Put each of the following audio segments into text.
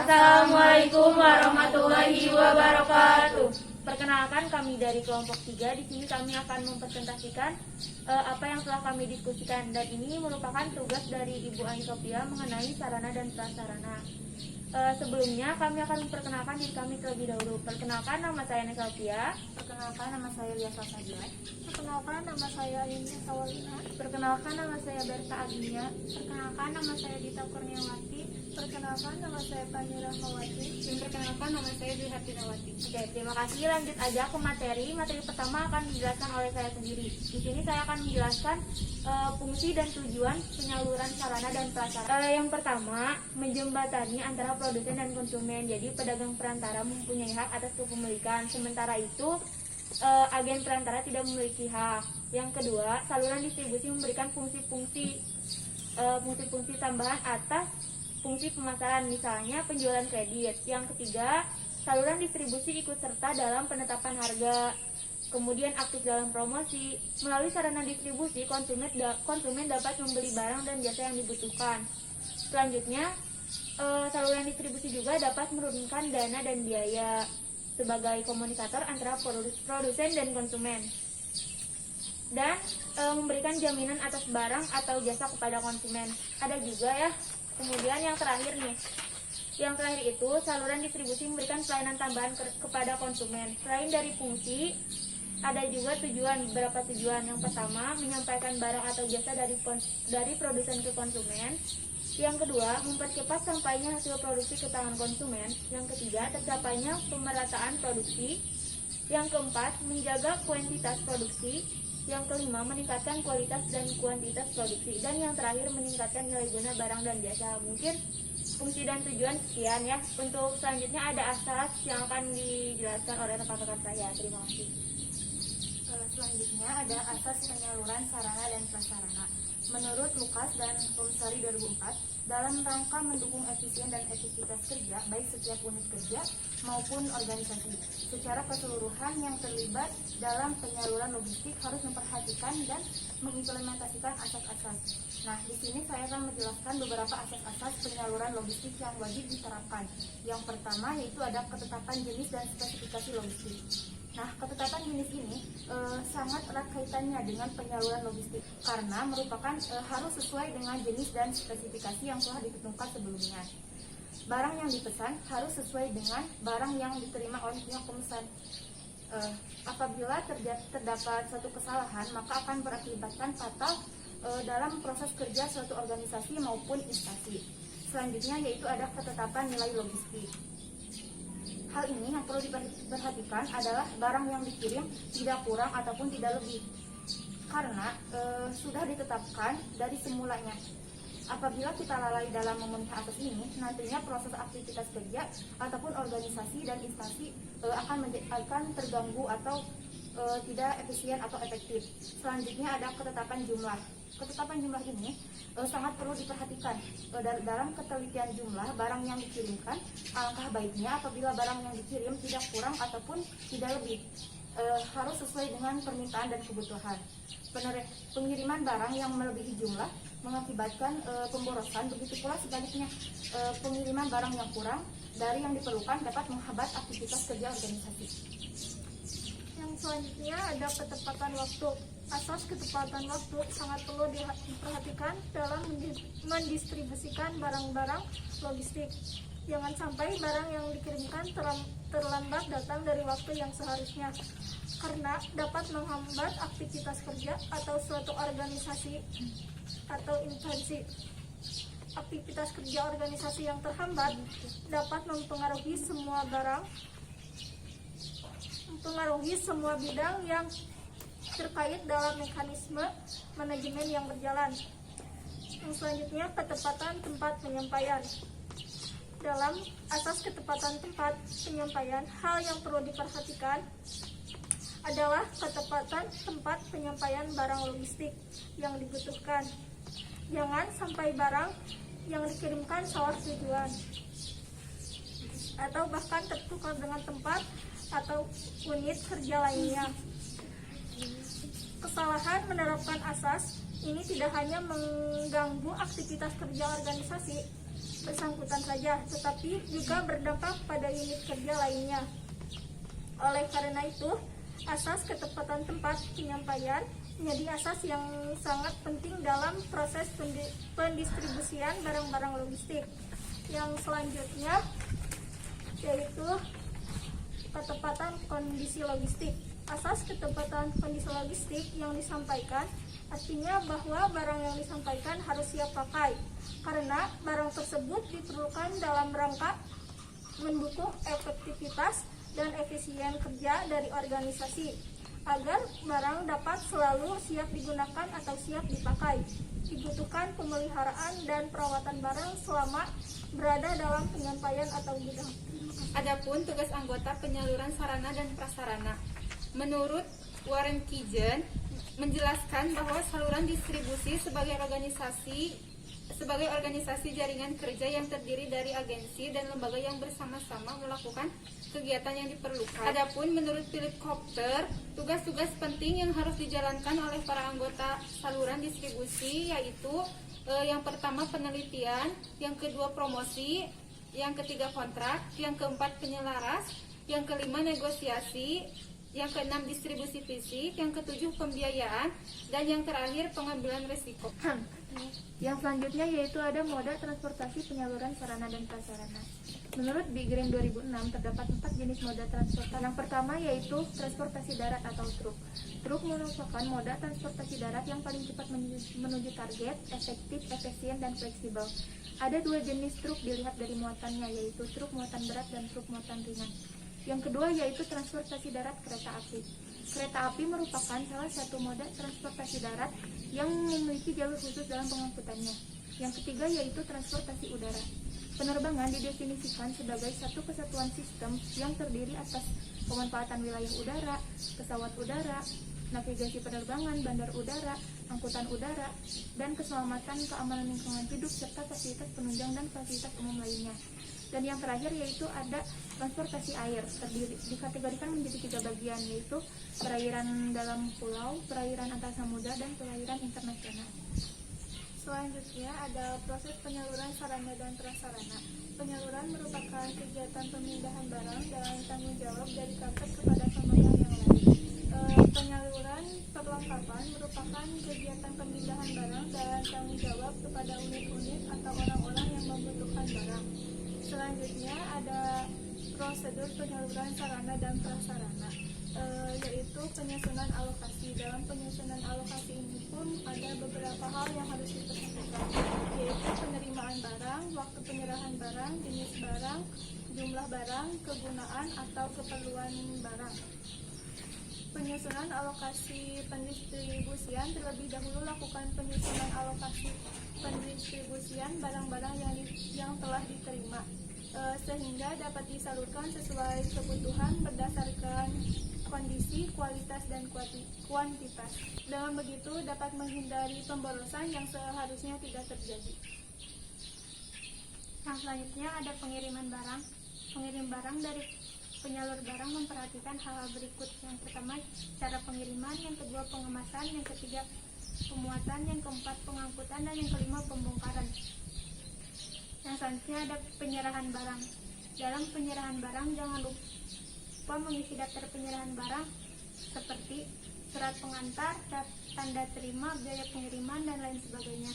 Assalamualaikum warahmatullahi wabarakatuh. Perkenalkan, kami dari kelompok 3. Di sini kami akan mempresentasikan apa yang telah kami diskusikan, dan ini merupakan tugas dari Ibu Ani Sofia mengenai sarana dan prasarana. Sebelumnya kami akan memperkenalkan diri kami terlebih dahulu. Perkenalkan, nama saya Ani Sofia. Perkenalkan, nama saya Liasa Sajila. Perkenalkan, nama saya Yuni Sawalina. Perkenalkan, nama saya Berta Agnia. Perkenalkan, nama saya Dita Kurniawati. Perkenalkan, nama saya Fani Rahmawati. Dan perkenalkan, nama saya Dwi Hartinawati. Oke, terima kasih. Lanjut aja ke materi. Materi pertama akan dijelaskan oleh saya sendiri. Di sini saya akan menjelaskan fungsi dan tujuan penyaluran sarana dan prasarana. Yang pertama, menjembatani antara produsen dan konsumen. Jadi pedagang perantara mempunyai hak atas kepemilikan, sementara itu agen perantara tidak memiliki hak. Yang kedua, saluran distribusi memberikan fungsi-fungsi tambahan atas fungsi pemasaran, misalnya penjualan kredit. Yang ketiga, saluran distribusi ikut serta dalam penetapan harga, kemudian aktif dalam promosi. Melalui sarana distribusi, konsumen dapat membeli barang dan jasa yang dibutuhkan. Selanjutnya, saluran distribusi juga dapat menurunkan dana dan biaya sebagai komunikator antara produsen dan konsumen, dan memberikan jaminan atas barang atau jasa kepada konsumen. Ada juga ya. Kemudian yang terakhir nih, yang terakhir itu saluran distribusi memberikan pelayanan tambahan kepada konsumen. Selain dari fungsi, ada juga tujuan. Beberapa tujuan. Yang pertama, menyampaikan barang atau jasa dari produsen ke konsumen. Yang kedua, mempercepat sampainya hasil produksi ke tangan konsumen. Yang ketiga, tercapainya pemerataan produksi. Yang keempat, menjaga kuantitas produksi. Yang kelima, meningkatkan kualitas dan kuantitas produksi. Dan yang terakhir, meningkatkan nilai guna barang dan jasa. Mungkin fungsi dan tujuan sekian ya. Untuk selanjutnya ada asas yang akan dijelaskan oleh rekan-rekan saya. Terima kasih. Selanjutnya ada asas penyaluran sarana dan prasarana. Menurut Lukas dan Purusari 2004, dalam rangka mendukung efisien dan efektivitas kerja, baik setiap unit kerja maupun organisasi, secara keseluruhan yang terlibat dalam penyaluran logistik harus memperhatikan dan mengimplementasikan asas-asas. Nah, di sini saya akan menjelaskan beberapa asas-asas penyaluran logistik yang wajib diterapkan. Yang pertama yaitu ada ketetapan jenis dan spesifikasi logistik. Nah, ketetapan jenis ini sangat erat kaitannya dengan penyaluran logistik karena merupakan harus sesuai dengan jenis dan spesifikasi yang telah ditentukan sebelumnya. Barang yang dipesan harus sesuai dengan barang yang diterima oleh pihak pemesan. Apabila terdapat suatu kesalahan, maka akan berakibatkan fatal dalam proses kerja suatu organisasi maupun instansi. Selanjutnya yaitu ada ketetapan nilai logistik. Hal ini yang perlu diperhatikan adalah barang yang dikirim tidak kurang ataupun tidak lebih, karena sudah ditetapkan dari semulanya. Apabila kita lalai dalam memenuhi asas ini, nantinya proses aktivitas kerja ataupun organisasi dan instansi akan terganggu atau tidak efisien atau efektif. Selanjutnya ada ketetapan jumlah. Ketetapan jumlah ini sangat perlu diperhatikan. Dalam ketelitian jumlah barang yang dikirimkan, alangkah baiknya apabila barang yang dikirim tidak kurang ataupun tidak lebih, harus sesuai dengan permintaan dan kebutuhan. Pengiriman barang yang melebihi jumlah mengakibatkan pemborosan, begitu pula sebaliknya pengiriman barang yang kurang dari yang diperlukan dapat menghambat aktivitas kerja organisasi. Yang selanjutnya ada ketepatan waktu. Asas ketepatan waktu sangat perlu diperhatikan dalam mendistribusikan barang-barang logistik. Jangan sampai barang yang dikirimkan terlambat datang dari waktu yang seharusnya, karena dapat menghambat aktivitas kerja atau suatu organisasi atau instansi. Aktivitas kerja organisasi yang terhambat dapat mempengaruhi semua bidang yang terkait dalam mekanisme manajemen yang berjalan. Yang selanjutnya, ketepatan tempat penyampaian. Dalam asas ketepatan tempat penyampaian, hal yang perlu diperhatikan adalah ketepatan tempat penyampaian barang logistik yang dibutuhkan. Jangan sampai barang yang dikirimkan salah tujuan atau bahkan tertukar dengan tempat atau unit kerja lainnya. Kesalahan menerapkan asas ini tidak hanya mengganggu aktivitas kerja organisasi, bersangkutan saja, tetapi juga berdampak pada unit kerja lainnya. Oleh karena itu, asas ketepatan tempat penyampaian menjadi asas yang sangat penting dalam proses pendistribusian barang-barang logistik. Yang selanjutnya yaitu ketepatan kondisi logistik. Asas ketepatan kondisi logistik yang disampaikan artinya bahwa barang yang disampaikan harus siap pakai, karena barang tersebut diperlukan dalam rangka mendukung efektivitas dan efisien kerja dari organisasi, agar barang dapat selalu siap digunakan atau siap dipakai. Dibutuhkan pemeliharaan dan perawatan barang selama berada dalam penyampaian atau gudang. Adapun tugas anggota penyaluran sarana dan prasarana, menurut Warren Kijen menjelaskan bahwa saluran distribusi sebagai organisasi jaringan kerja yang terdiri dari agensi dan lembaga yang bersama-sama melakukan kegiatan yang diperlukan. Adapun menurut Philip Kopter, tugas-tugas penting yang harus dijalankan oleh para anggota saluran distribusi yaitu yang pertama penelitian, yang kedua promosi, yang ketiga kontrak, yang keempat penyelaras, yang kelima negosiasi, yang keenam distribusi fisik, yang ketujuh pembiayaan, dan yang terakhir pengambilan risiko. Yang selanjutnya yaitu ada moda transportasi penyaluran sarana dan prasarana. Menurut Bigren 2006 terdapat 4 jenis moda transportasi. Yang pertama yaitu transportasi darat atau truk. Truk merupakan moda transportasi darat yang paling cepat menuju target, efektif, efisien, dan fleksibel. Ada 2 jenis truk dilihat dari muatannya, yaitu truk muatan berat dan truk muatan ringan. Yang kedua yaitu transportasi darat kereta api. Kereta api merupakan salah satu moda transportasi darat yang memiliki jalur khusus dalam pengangkutannya. Yang ketiga yaitu transportasi udara. Penerbangan didefinisikan sebagai satu kesatuan sistem yang terdiri atas pemanfaatan wilayah udara, pesawat udara, navigasi penerbangan, bandar udara, angkutan udara, dan keselamatan keamanan lingkungan hidup serta fasilitas penunjang dan fasilitas umum lainnya. Dan yang terakhir yaitu ada transportasi air, dikategorikan menjadi 3 bagian, yaitu perairan dalam pulau, perairan antar samudra, dan perairan internasional. Selanjutnya ada proses penyaluran sarana dan prasarana. Penyaluran merupakan kegiatan pemindahan barang dan tanggung jawab dari kapten kepada pemegang yang lain. Penyaluran perlengkapan merupakan kegiatan pemindahan barang dan tanggung jawab kepada unit-unit atau orang-orang yang membutuhkan barang. Selanjutnya ada prosedur penyaluran sarana dan prasarana, yaitu penyusunan alokasi. Dalam penyusunan alokasi ini pun ada beberapa hal yang harus diperhatikan, yaitu penerimaan barang, waktu penyerahan barang, jenis barang, jumlah barang, kegunaan atau keperluan barang. Penyusunan alokasi pendistribusian, terlebih dahulu lakukan penyusunan alokasi pendistribusian barang-barang yang telah diterima, sehingga dapat disalurkan sesuai kebutuhan berdasarkan kondisi, kualitas, dan kuantitas. Dengan begitu dapat menghindari pemborosan yang seharusnya tidak terjadi. Yang selanjutnya ada pengiriman barang. Pengirim barang dari penyalur barang memperhatikan hal-hal berikut. Yang pertama, cara pengiriman, yang kedua pengemasan, yang ketiga pemuatan, yang keempat pengangkutan, dan yang kelima pembongkaran. Yang selanjutnya ada penyerahan barang. Dalam penyerahan barang jangan lupa mengisi daftar penyerahan barang seperti surat pengantar, tanda terima, biaya pengiriman, dan lain sebagainya.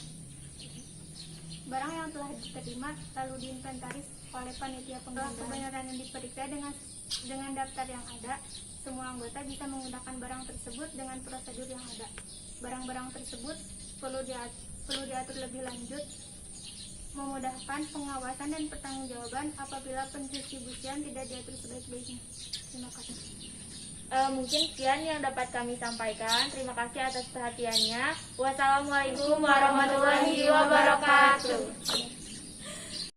Barang yang telah diterima lalu diinventaris oleh panitia penggandaan. Kebenaran yang diperiksa dengan daftar yang ada, semua anggota bisa menggunakan barang tersebut dengan prosedur yang ada. Barang-barang tersebut perlu diatur lebih lanjut, memudahkan pengawasan dan pertanggungjawaban apabila pendistribusian tidak diatur sebaik-baiknya. Terima kasih. Mungkin sekian yang dapat kami sampaikan. Terima kasih atas perhatiannya. Wassalamualaikum warahmatullahi wabarakatuh.